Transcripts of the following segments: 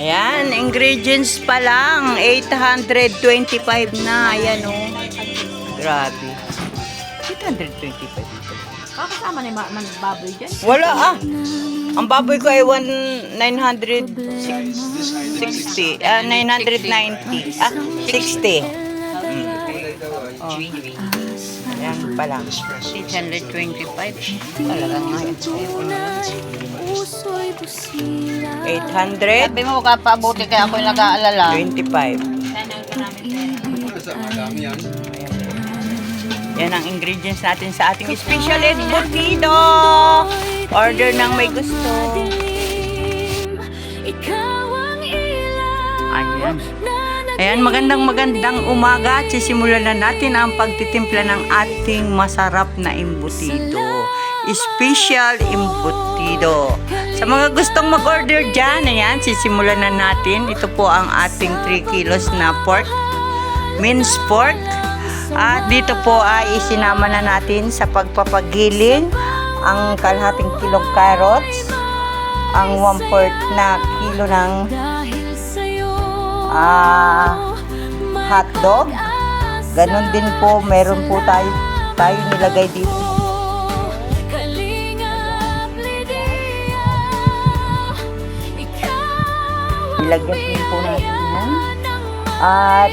Ayan, ingredients pa lang. 825 na. Ayan o. Grabe. 825. Kakasama ni baboy dyan? Wala ah. Ang baboy ko ay 960. 990. 60. Oh. Ayan pa lang. 825. Talagang nga. 800. Sabi mo magkapaabuti kaya ako yung nag-aalala. 25. Yan ang ingredients natin sa ating special embutido. Order ng may gusto. Ayan. Ayan, magandang umaga. Sisimulan na natin ang pagtitimpla ng ating masarap na embutido. Special embutido. Sa mga gustong mag-order dyan, ayan, sisimulan na natin. Ito po ang ating 3 kilos na pork. Minced pork. At dito po ay isinama na natin sa pagpapagiling ang kalahating kilong carrots, ang 1/4 na kilo ng hotdog. Ganon din po, meron po tayo nilagay dito. Ilagyan din po natin yan. At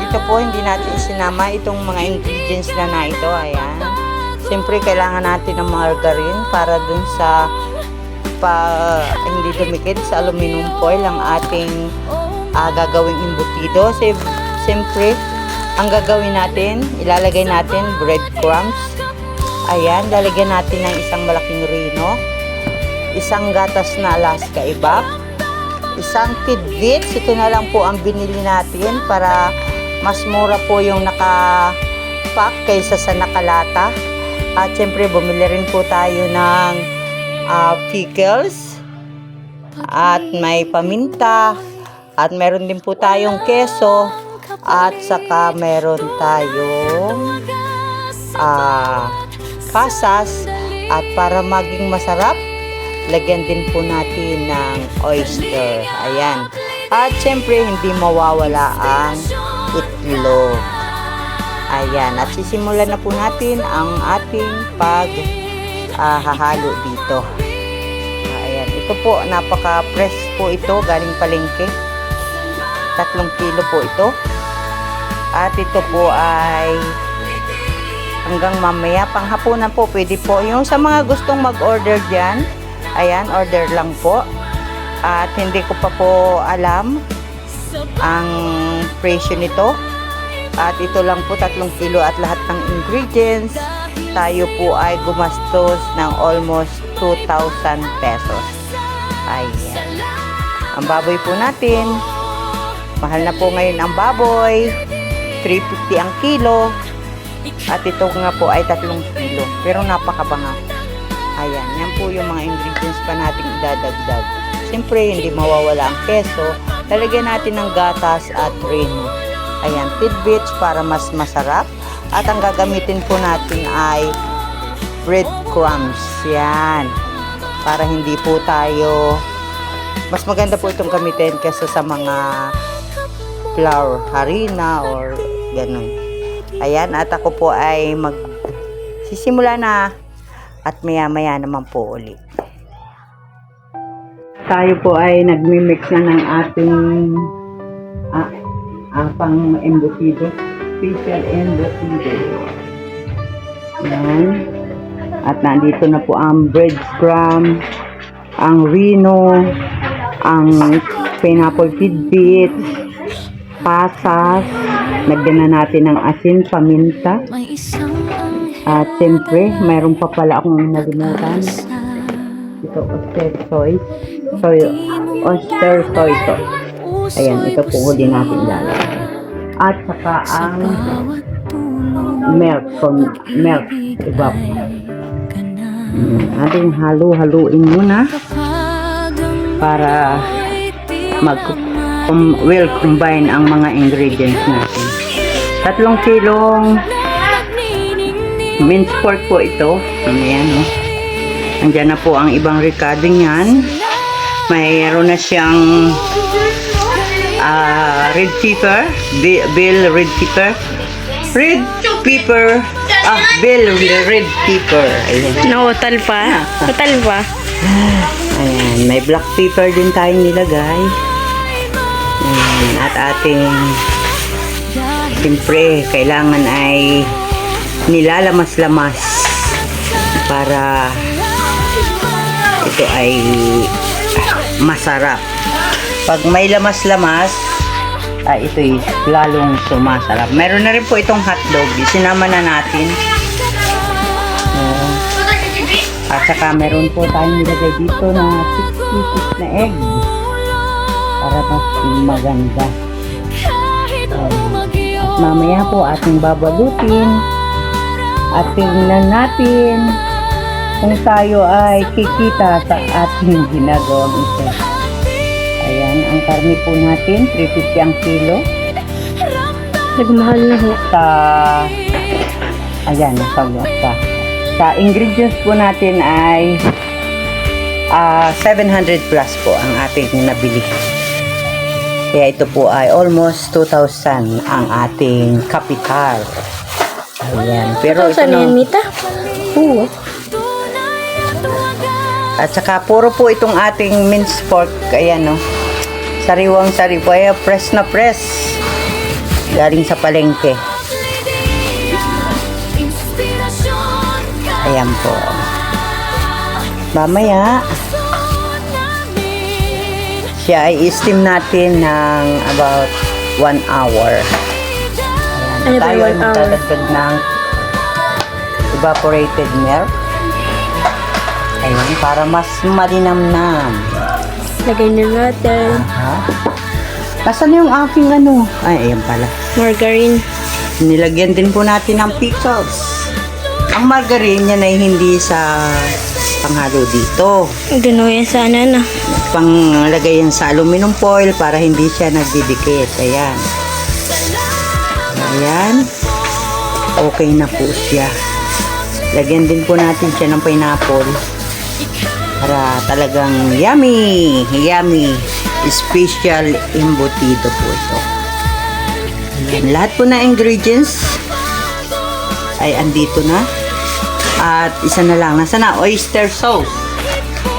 ito po, hindi natin isinama itong mga ingredients na ito. Ayan. Siyempre, kailangan natin ng margarine para dun sa hindi dumikit sa aluminum foil ang ating gagawing embutido. Siyempre, ang gagawin natin, ilalagay natin breadcrumbs. Ayan, lalagyan natin ng isang malaking rino, isang gatas na Alaska Evap, isang tidbits. Ito na lang po ang binili natin para mas mura po yung naka-pack kaysa sa nakalata. At syempre, bumili rin po tayo ng pickles. At may paminta. At meron din po tayong keso. At saka meron tayong pasas. At para maging masarap, lagyan din po natin ng oyster. Ayan. At syempre, hindi mawawala ang itlog. Ayan. At sisimulan na po natin ang ating paghahalo dito. Ayan. Ito po, napaka-fresh po ito. Galing palengke. 3 kilo po ito. At ito po ay hanggang mamaya. Panghapunan po, pwede po. Yung sa mga gustong mag-order dyan, ayan, order lang po. At hindi ko pa po alam ang presyo nito. At ito lang po 3 kilo at lahat ng ingredients. Tayo po ay gumastos ng almost 2,000 pesos. Ayan. Ang baboy po natin, mahal na po ngayon ang baboy. 350 ang kilo. At ito nga po ay 3 kilo. Pero napakabangaw. Ayan. Yan po yung mga ingredients pa natin idadagdag. Siyempre, hindi mawawala ang keso. Lalagyan natin ng gatas at rino. Ayan, tidbits para mas masarap. At ang gagamitin po natin ay breadcrumbs. Yan. Para hindi po tayo, mas maganda po itong gamitin kaysa sa mga flour, harina, or ganun. Ayan, at ako po ay magsisimula na. At maya-maya naman po ulit. Tayo po ay nagmi-mix na ng ating pang embutido, special embutido. Yan. At nandito na po ang breadcrumb, ang rino, ang pineapple tidbits, pasas, lagyan na natin ng asin, paminta. At siyempre, mayroon pa pala akong nalimutan. Ito, oyster soy sauce. Ayan, ito po huli natin lalagay. At saka ang milk evap. Ating halu-haluin muna para well combine ang mga ingredients natin. 3 kilong minced pork po ito. Ayan, oh. Andiyan na po ang ibang ricado niyan. mayroon na siyang red pepper, bell red pepper. Red pepper. Bell red pepper. Ayan. Nautal pa. Utal pa. Ayan, may black pepper din tayong nilagay. Ayan, at ating siyempre, kailangan ay nilalamas-lamas para ito ay masarap. Pag may lamas-lamas, ito'y lalong sumasarap. Meron na rin po itong hotdog. Sinama na natin. At saka meron po tayong nilagay dito na 6 pieces na egg para mas maganda. At mamaya po ating babalutin at tingnan natin kung tayo ay kikita sa ating ginagawang ito. Ayan, ang karne po natin 350 ang kilo. Nagmahal na ho. Ayan, sa ingredients po natin ay 700 plus po ang ating nabili. Kaya ito po ay almost 2,000 ang ating kapital. Ayan. Pero ito Saan yan, no, Mita? Oo. at saka puro po itong ating minced pork. Ayan no. Sariwang-sariwa. Ayan, press na press. Galing sa palengke. Ayan po. Mamaya, siya ay i-steam natin ng about 1 hour. Ano ba Tayo yung ay 1 hour? magdadagdag ng evaporated milk. Ayan, para mas malinamnam. Lagay na natin. Ha? Nasaan yung aking ano? Ay, ayan pala. Margarine. Nilagyan din po natin ng pickles. Ang margarine yan ay hindi sa panghalo dito. Gano'n sana na. Panglagay yan sa aluminum foil para hindi siya nagdidikit. Ayan. Ayan. Okay na po siya. Lagyan din po natin siya ng pineapple. Para talagang yummy. Yummy. Special embutido po ito. Ayan. Lahat po na ingredients ay andito na. At isa na lang. Nasa na? Oyster sauce.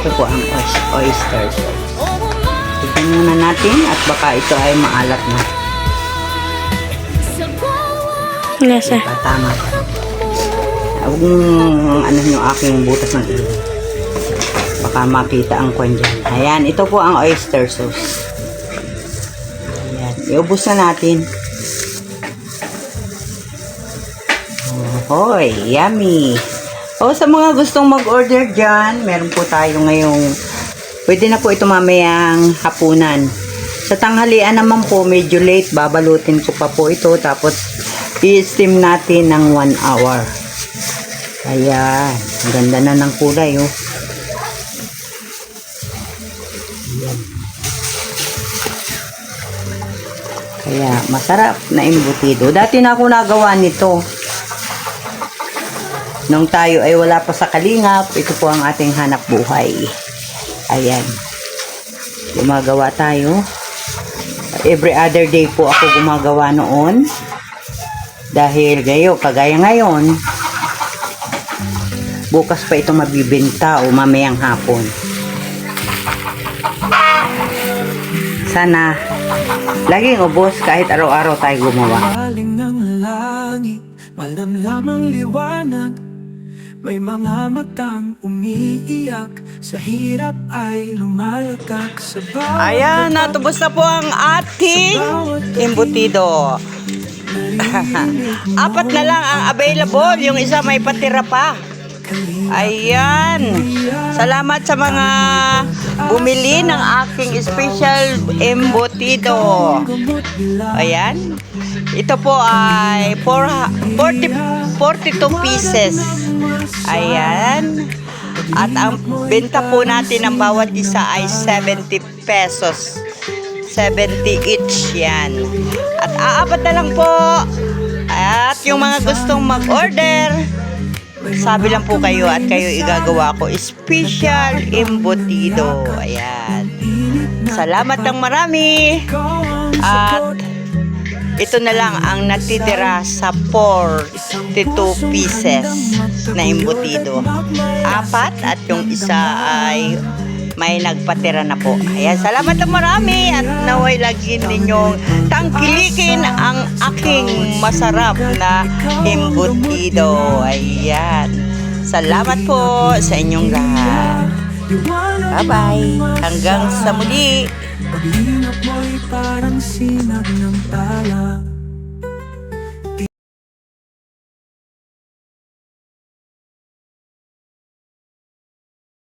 Ito po ang oyster sauce. Tignan muna natin at baka ito ay maalat na. Lasa. Tama. Huwag mong ano yung aking butas ng ilong. Baka makita ang kwan dyan. Ayan, ito po ang oyster sauce. Ayan, iubos na natin. Hoy, yummy. O, sa mga gustong mag-order dyan, meron po tayo ngayong, pwede na po ito mamayang hapunan. Sa tanghalian naman po, medyo late, babalutin ko pa po ito, tapos i-steam natin ng 1 hour. Ayan, ang ganda na ng kulay, oh. Ayan. Kaya, masarap na embutido. Dati na ako nagawa nito. Nung tayo ay wala pa sa kalingap, ito po ang ating hanap buhay. Ayan. Gumagawa tayo. Every other day po ako gumagawa noon. Dahil kagaya ngayon, bukas pa ito mabibenta o mamayang hapon. Sana laging ubos kahit araw-araw tayo gumawa. Galing ng langit, malamlam ang liwanag. May mga matang umiiyak, sa hirap ay lumalagak sa bawat Ayan, natubos na po ang ating embutido. Apat na lang ang available. Yung isa may patira pa. Ayan. Salamat sa mga bumili ng aking special embutido. Ayan. Ito po ay 42 pieces. Ayan. At ang benta po natin ng bawat isa ay 70 pesos. 70 each yan. At aapat na lang po. At yung mga gustong mag-order, sabi lang po kayo at kayo igagawa ko special embutido. Ayan. Salamat ng marami. At ito na lang ang natitira sa 42 pieces na embutido. 4 at yung isa ay may nagpatira na po. Ayan, salamat ng marami at naway lagi ninyong tangkilikin ang aking masarap na embutido. Ayan. Salamat po sa inyong lahat. Bye-bye. Hanggang sa muli. Pag-iingat mo'y parang sinag ng tala.